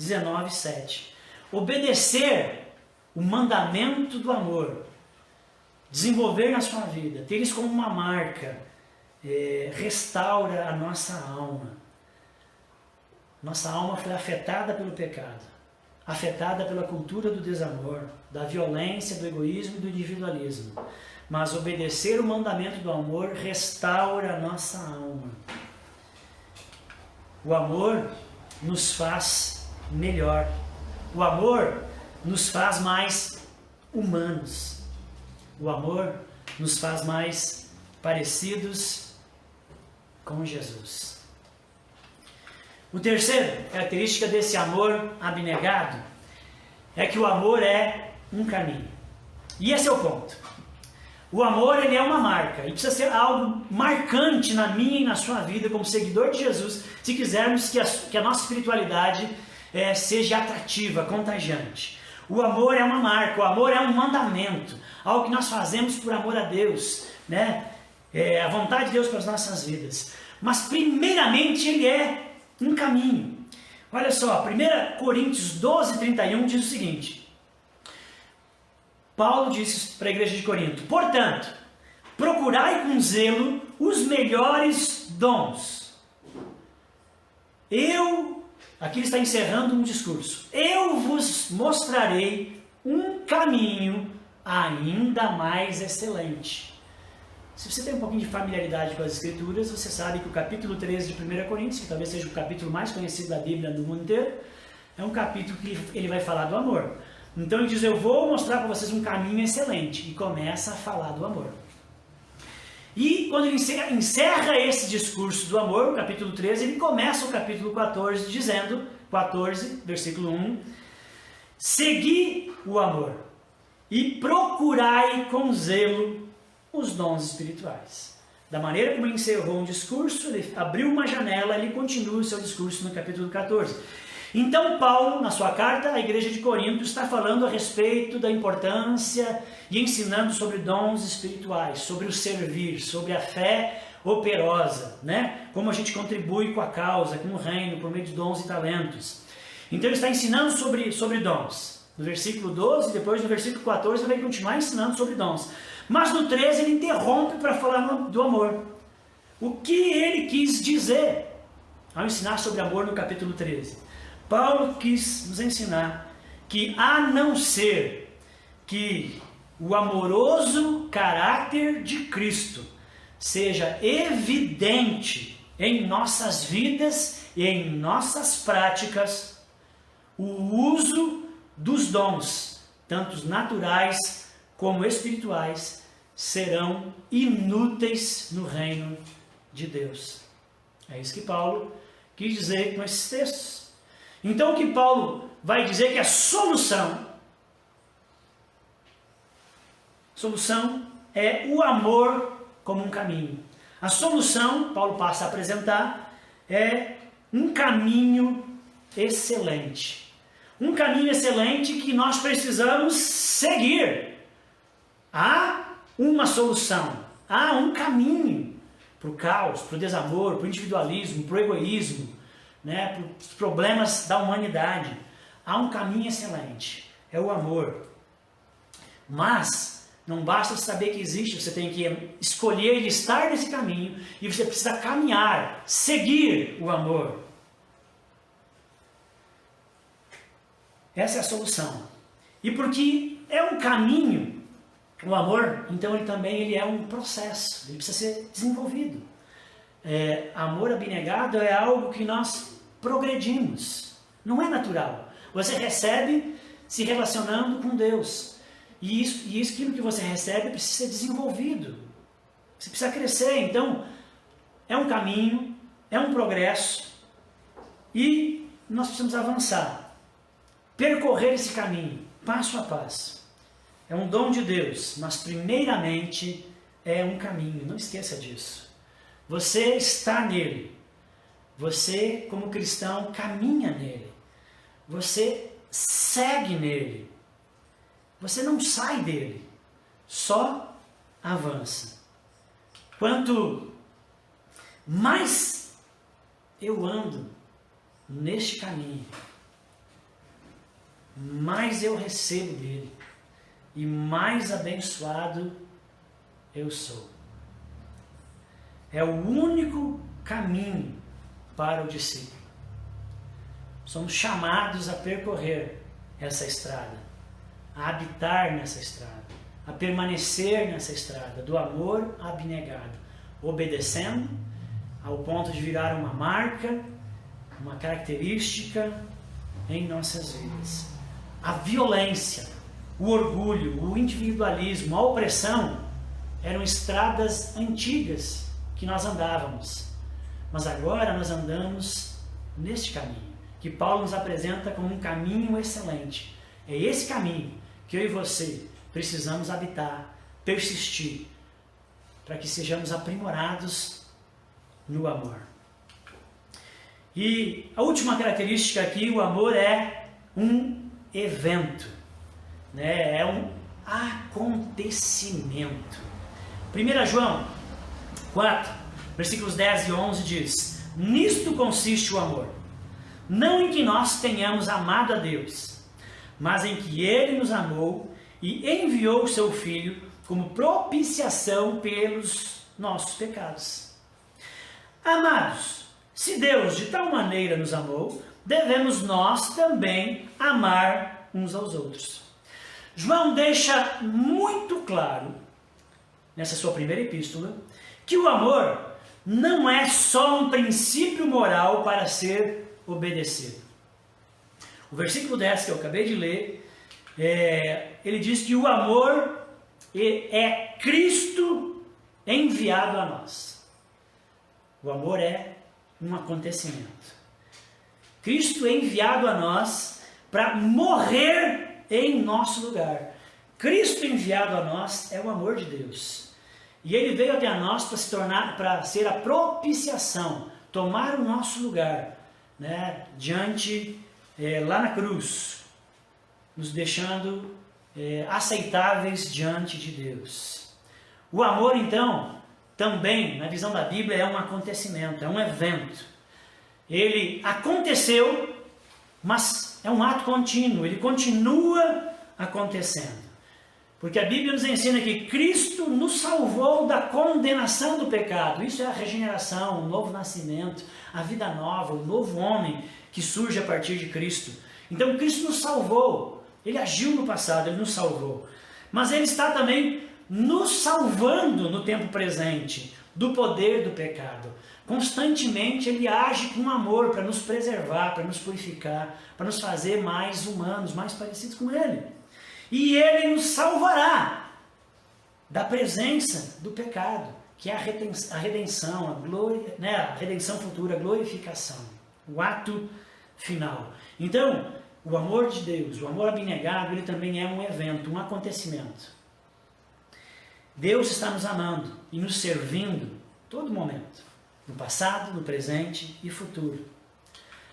19:7. Obedecer o mandamento do amor, desenvolver na sua vida, ter isso como uma marca, restaura a nossa alma. Nossa alma foi afetada pelo pecado, afetada pela cultura do desamor, da violência, do egoísmo e do individualismo. Mas obedecer o mandamento do amor restaura a nossa alma. O amor nos faz melhor. O amor nos faz mais humanos. O amor nos faz mais parecidos com Jesus. O terceiro característica desse amor abnegado é que o amor é um caminho. E esse é o ponto. O amor, ele é uma marca, e precisa ser algo marcante na minha e na sua vida como seguidor de Jesus, se quisermos que a nossa espiritualidade seja atrativa, contagiante. O amor é uma marca, o amor é um mandamento, algo que nós fazemos por amor a Deus, né? A vontade de Deus para as nossas vidas. Mas primeiramente ele é um caminho. Olha só, 1 Coríntios 12:31 diz o seguinte: Paulo disse para a igreja de Corinto: portanto, procurai com zelo os melhores dons. Aqui ele está encerrando um discurso. Eu vos mostrarei um caminho ainda mais excelente. Se você tem um pouquinho de familiaridade com as Escrituras, você sabe que o capítulo 13 de 1 Coríntios, que talvez seja o capítulo mais conhecido da Bíblia no mundo inteiro, é um capítulo que ele vai falar do amor. Então ele diz: eu vou mostrar para vocês um caminho excelente, e começa a falar do amor. E quando ele encerra esse discurso do amor, o capítulo 13, ele começa o capítulo 14 dizendo, 14, versículo 1, segui o amor e procurai com zelo os dons espirituais. Da maneira como ele encerrou um discurso, ele abriu uma janela, ele continua o seu discurso no capítulo 14. Então Paulo, na sua carta à igreja de Corinto, está falando a respeito da importância e ensinando sobre dons espirituais, sobre o servir, sobre a fé operosa, né? Como a gente contribui com a causa, com o reino, por meio de dons e talentos. Então ele está ensinando sobre dons. No versículo 12, depois no versículo 14, ele vai continuar ensinando sobre dons. Mas no 13 ele interrompe para falar do amor. O que ele quis dizer ao ensinar sobre amor no capítulo 13? Paulo quis nos ensinar que, a não ser que o amoroso caráter de Cristo seja evidente em nossas vidas e em nossas práticas, o uso dos dons, tanto naturais como espirituais, serão inúteis no reino de Deus. É isso que Paulo quis dizer com esses textos. Então o que Paulo vai dizer que a solução é o amor como um caminho. A solução, Paulo passa a apresentar, é um caminho excelente. Um caminho excelente que nós precisamos seguir. Há uma solução, há um caminho para o caos, para o desamor, para o individualismo, para o egoísmo, né, para os problemas da humanidade. Há um caminho excelente, é o amor. Mas não basta saber que existe, você tem que escolher e estar nesse caminho, e você precisa caminhar, seguir o amor. Essa é a solução. E porque é um caminho, o amor, então ele é um processo, ele precisa ser desenvolvido. Amor abnegado é algo que nós progredimos, não é natural. Você recebe se relacionando com Deus, e aquilo que você recebe precisa ser desenvolvido, você precisa crescer. Então é um caminho, é um progresso, e nós precisamos avançar, percorrer esse caminho, passo a passo. É um dom de Deus, mas primeiramente é um caminho, não esqueça disso. Você está nele, você como cristão caminha nele, você segue nele, você não sai dele, só avança. Quanto mais eu ando neste caminho, mais eu recebo dele e mais abençoado eu sou. É o único caminho para o discípulo. Somos chamados a percorrer essa estrada, a habitar nessa estrada, a permanecer nessa estrada do amor abnegado, obedecendo ao ponto de virar uma marca, uma característica em nossas vidas. A violência, o orgulho, o individualismo, a opressão eram estradas antigas que nós andávamos, mas agora nós andamos neste caminho, que Paulo nos apresenta como um caminho excelente. É esse caminho que eu e você precisamos habitar, persistir, para que sejamos aprimorados no amor. E a última característica aqui, o amor é um evento, né? É um acontecimento. 1 João 4, versículos 10 e 11 diz: nisto consiste o amor, não em que nós tenhamos amado a Deus, mas em que Ele nos amou e enviou o seu Filho como propiciação pelos nossos pecados. Amados, se Deus de tal maneira nos amou, devemos nós também amar uns aos outros. João deixa muito claro, nessa sua primeira epístola, que o amor não é só um princípio moral para ser obedecido. O versículo 10 que eu acabei de ler, ele diz que o amor é Cristo enviado a nós. O amor é um acontecimento. Cristo é enviado a nós para morrer em nosso lugar. Cristo enviado a nós é o amor de Deus. E Ele veio até nós para ser a propiciação, tomar o nosso lugar, né, lá na cruz, nos deixando aceitáveis diante de Deus. O amor, então, também, na visão da Bíblia, é um acontecimento, é um evento. Ele aconteceu, mas é um ato contínuo, ele continua acontecendo. Porque a Bíblia nos ensina que Cristo nos salvou da condenação do pecado. Isso é a regeneração, o novo nascimento, a vida nova, o novo homem que surge a partir de Cristo. Então Cristo nos salvou, Ele agiu no passado, Ele nos salvou. Mas Ele está também nos salvando no tempo presente do poder do pecado. Constantemente Ele age com amor para nos preservar, para nos purificar, para nos fazer mais humanos, mais parecidos com Ele. E Ele nos salvará da presença do pecado, que é a redenção, a glória, né, a redenção futura, a glorificação, o ato final. Então, o amor de Deus, o amor abnegado, ele também é um evento, um acontecimento. Deus está nos amando e nos servindo todo momento, no passado, no presente e futuro.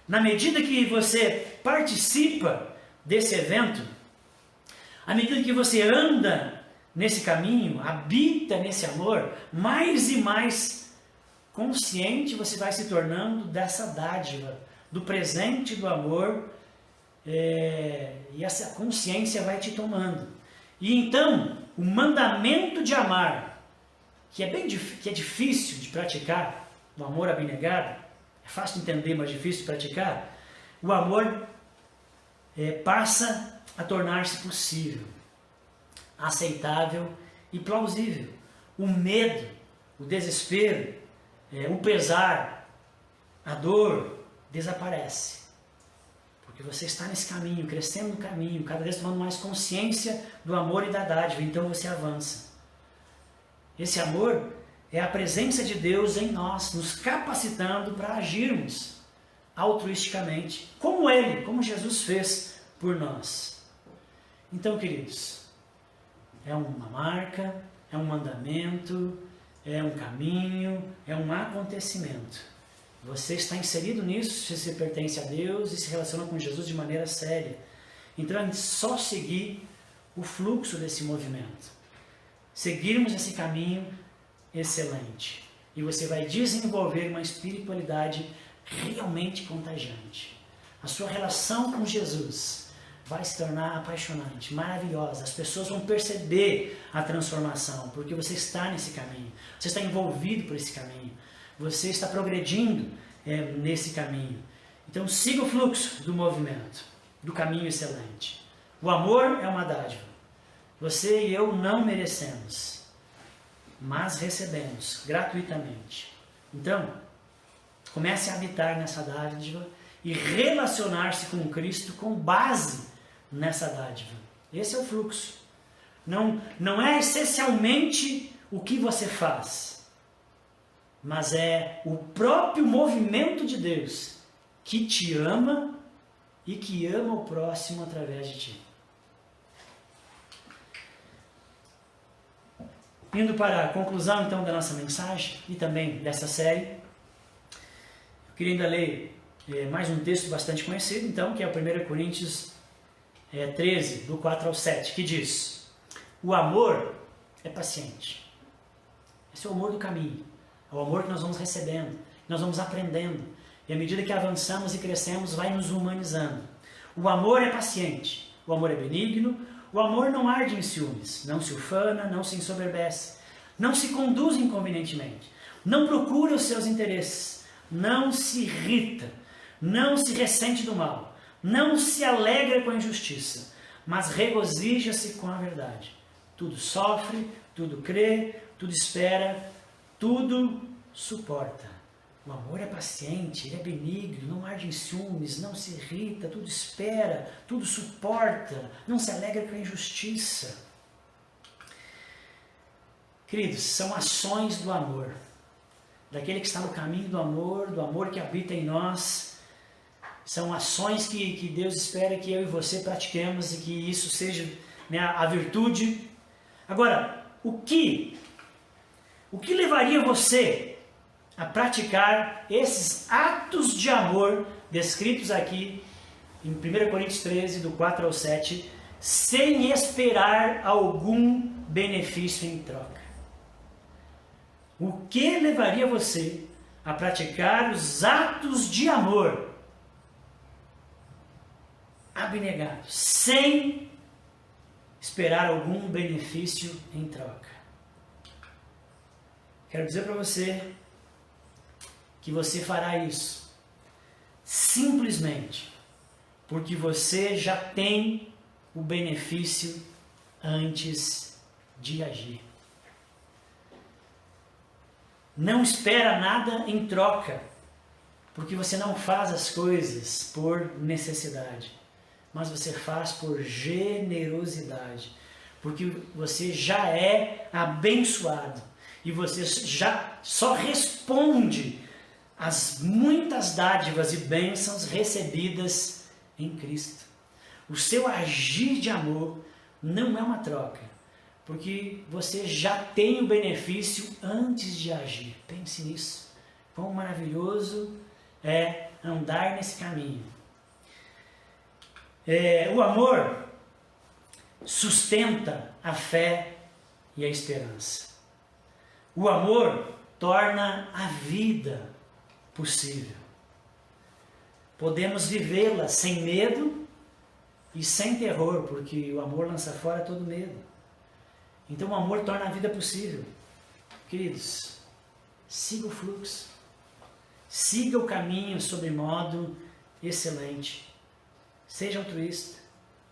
Na medida que você participa desse evento, à medida que você anda nesse caminho, habita nesse amor, mais e mais consciente você vai se tornando dessa dádiva, do presente do amor, e essa consciência vai te tomando. E então, o mandamento de amar, que é difícil de praticar, o amor abnegado, é fácil de entender, mas difícil de praticar, o amor passa a tornar-se possível, aceitável e plausível. O medo, o desespero, o pesar, a dor desaparece. Porque você está nesse caminho, crescendo no caminho, cada vez tomando mais consciência do amor e da dádiva, então você avança. Esse amor é a presença de Deus em nós, nos capacitando para agirmos altruisticamente, como Ele, como Jesus fez por nós. Então, queridos, é uma marca, é um mandamento, é um caminho, é um acontecimento. Você está inserido nisso se você pertence a Deus e se relaciona com Jesus de maneira séria. Então é só seguir o fluxo desse movimento. seguirmos esse caminho excelente. E você vai desenvolver uma espiritualidade realmente contagiante. A sua relação com Jesus vai se tornar apaixonante, maravilhosa. As pessoas vão perceber a transformação, porque você está nesse caminho. Você está envolvido por esse caminho. Você está progredindo nesse caminho. Então siga o fluxo do movimento, do caminho excelente. O amor é uma dádiva. Você e eu não merecemos, mas recebemos gratuitamente. Então, comece a habitar nessa dádiva e relacionar-se com Cristo com base nessa dádiva. Esse é o fluxo. Não é essencialmente o que você faz, mas é o próprio movimento de Deus que te ama e que ama o próximo através de ti. Indo para a conclusão então da nossa mensagem e também dessa série, eu queria ainda ler mais um texto bastante conhecido, então, que é o 1 Coríntios 13, do 4 ao 7, que diz: o amor é paciente. Esse é o amor do caminho. É o amor que nós vamos recebendo, que nós vamos aprendendo. E à medida que avançamos e crescemos, vai nos humanizando. O amor é paciente. O amor é benigno. O amor não arde em ciúmes. Não se ufana, não se ensoberbece. Não se conduz inconvenientemente. Não procura os seus interesses. Não se irrita. Não se ressente do mal. Não se alegra com a injustiça. Mas regozija-se com a verdade. Tudo sofre, tudo crê, tudo espera, tudo suporta. O amor é paciente, ele é benigno, não arde em ciúmes, não se irrita, tudo espera, tudo suporta, não se alegra com a injustiça. Queridos, são ações do amor, daquele que está no caminho do amor que habita em nós. São ações que Deus espera que eu e você pratiquemos e que isso seja, né, a virtude. Agora, o que levaria você a praticar esses atos de amor descritos aqui em 1 Coríntios 13, do 4 ao 7, sem esperar algum benefício em troca? O que levaria você a praticar os atos de amor abnegados, sem esperar algum benefício em troca? Quero dizer para você que você fará isso simplesmente porque você já tem o benefício antes de agir. Não espera nada em troca, porque você não faz as coisas por necessidade, mas você faz por generosidade, porque você já é abençoado e você já só responde às muitas dádivas e bênçãos recebidas em Cristo. O seu agir de amor não é uma troca, porque você já tem o benefício antes de agir. Pense nisso. Quão maravilhoso é andar nesse caminho. O amor sustenta a fé e a esperança. O amor torna a vida possível. Podemos vivê-la sem medo e sem terror, porque o amor lança fora todo medo. Então o amor torna a vida possível. Queridos, siga o fluxo. Siga o caminho sob modo excelente. Seja altruísta,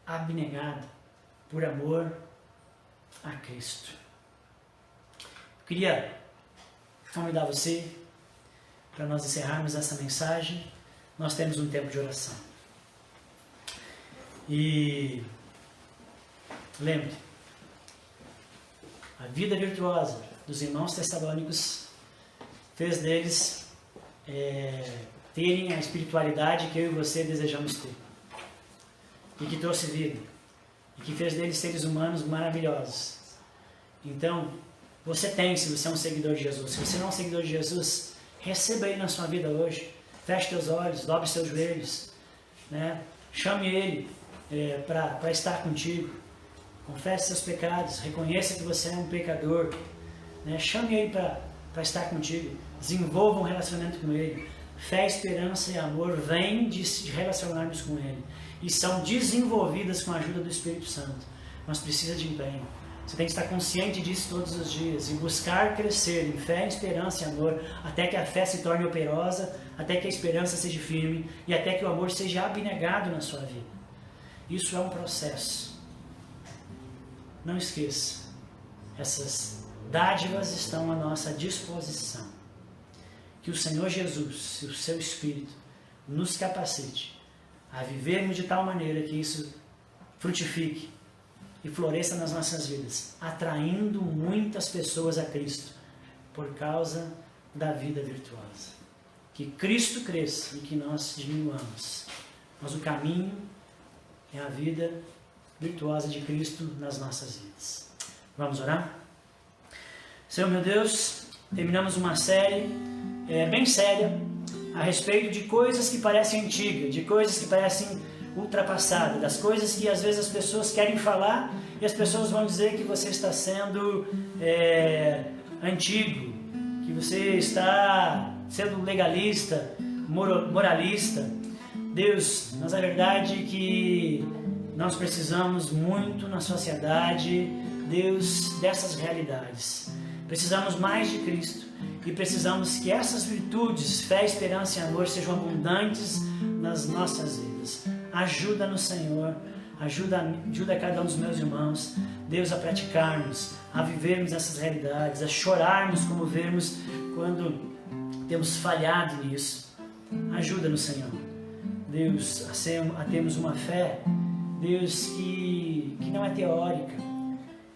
abnegado, por amor a Cristo. Eu queria convidar você para nós encerrarmos essa mensagem. Nós temos um tempo de oração. E lembre, a vida virtuosa dos irmãos tessalônicos fez deles terem a espiritualidade que eu e você desejamos ter, e que trouxe vida, e que fez deles seres humanos maravilhosos. Então, você tem, se você é um seguidor de Jesus. Se você não é um seguidor de Jesus, receba Ele na sua vida hoje. Feche seus olhos, dobre seus joelhos, né? Chame Ele para estar contigo. confesse seus pecados, reconheça que você é um pecador, né? Chame Ele para estar contigo, desenvolva um relacionamento com Ele. Fé, esperança e amor vêm de relacionarmos com Ele e são desenvolvidas com a ajuda do Espírito Santo, mas precisa de empenho. Você tem que estar consciente disso todos os dias e buscar crescer em fé, esperança e amor, até que a fé se torne operosa, até que a esperança seja firme e até que o amor seja abnegado na sua vida. Isso é um processo. Não esqueça, essas dádivas estão à nossa disposição. Que o Senhor Jesus e o seu Espírito nos capacite a vivermos de tal maneira que isso frutifique e floresça nas nossas vidas, atraindo muitas pessoas a Cristo por causa da vida virtuosa. Que Cristo cresça e que nós diminuamos. Mas o caminho é a vida virtuosa de Cristo nas nossas vidas. Vamos orar? Senhor meu Deus, terminamos uma série bem séria a respeito de coisas que parecem antigas, de coisas que parecem ultrapassada, das coisas que às vezes as pessoas querem falar e as pessoas vão dizer que você está sendo antigo, que você está sendo legalista, moralista. Deus, mas a verdade é que nós precisamos muito na sociedade, Deus, dessas realidades. Precisamos mais de Cristo e precisamos que essas virtudes, fé, esperança e amor, sejam abundantes nas nossas vidas. Ajuda-nos, Senhor, ajuda cada um dos meus irmãos, Deus, a praticarmos, a vivermos essas realidades, a chorarmos como vemos quando temos falhado nisso. Ajuda-nos, Senhor, Deus, a termos uma fé, Deus, que não é teórica,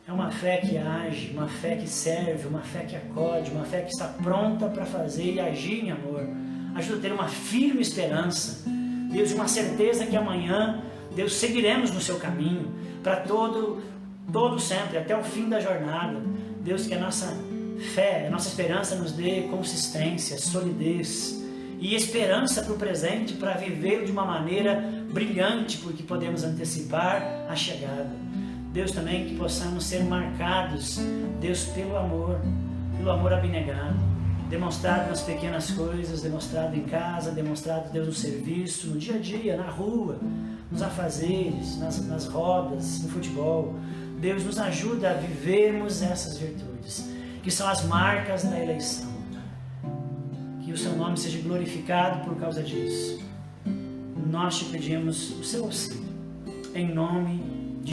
é uma fé que age, uma fé que serve, uma fé que acode, uma fé que está pronta para fazer e agir em amor. Ajuda a ter uma firme esperança, Deus, uma certeza que amanhã, Deus, seguiremos no seu caminho, para todo sempre, até o fim da jornada. Deus, que a nossa fé, a nossa esperança nos dê consistência, solidez e esperança para o presente, para viver de uma maneira brilhante, porque podemos antecipar a chegada. Deus, também que possamos ser marcados, Deus, pelo amor abnegado, demonstrado nas pequenas coisas, demonstrado em casa, demonstrado, Deus, no serviço, no dia a dia, na rua, nos afazeres, nas rodas, no futebol. Deus, nos ajuda a vivermos essas virtudes, que são as marcas da eleição. Que o seu nome seja glorificado por causa disso. Nós te pedimos o seu auxílio, em nome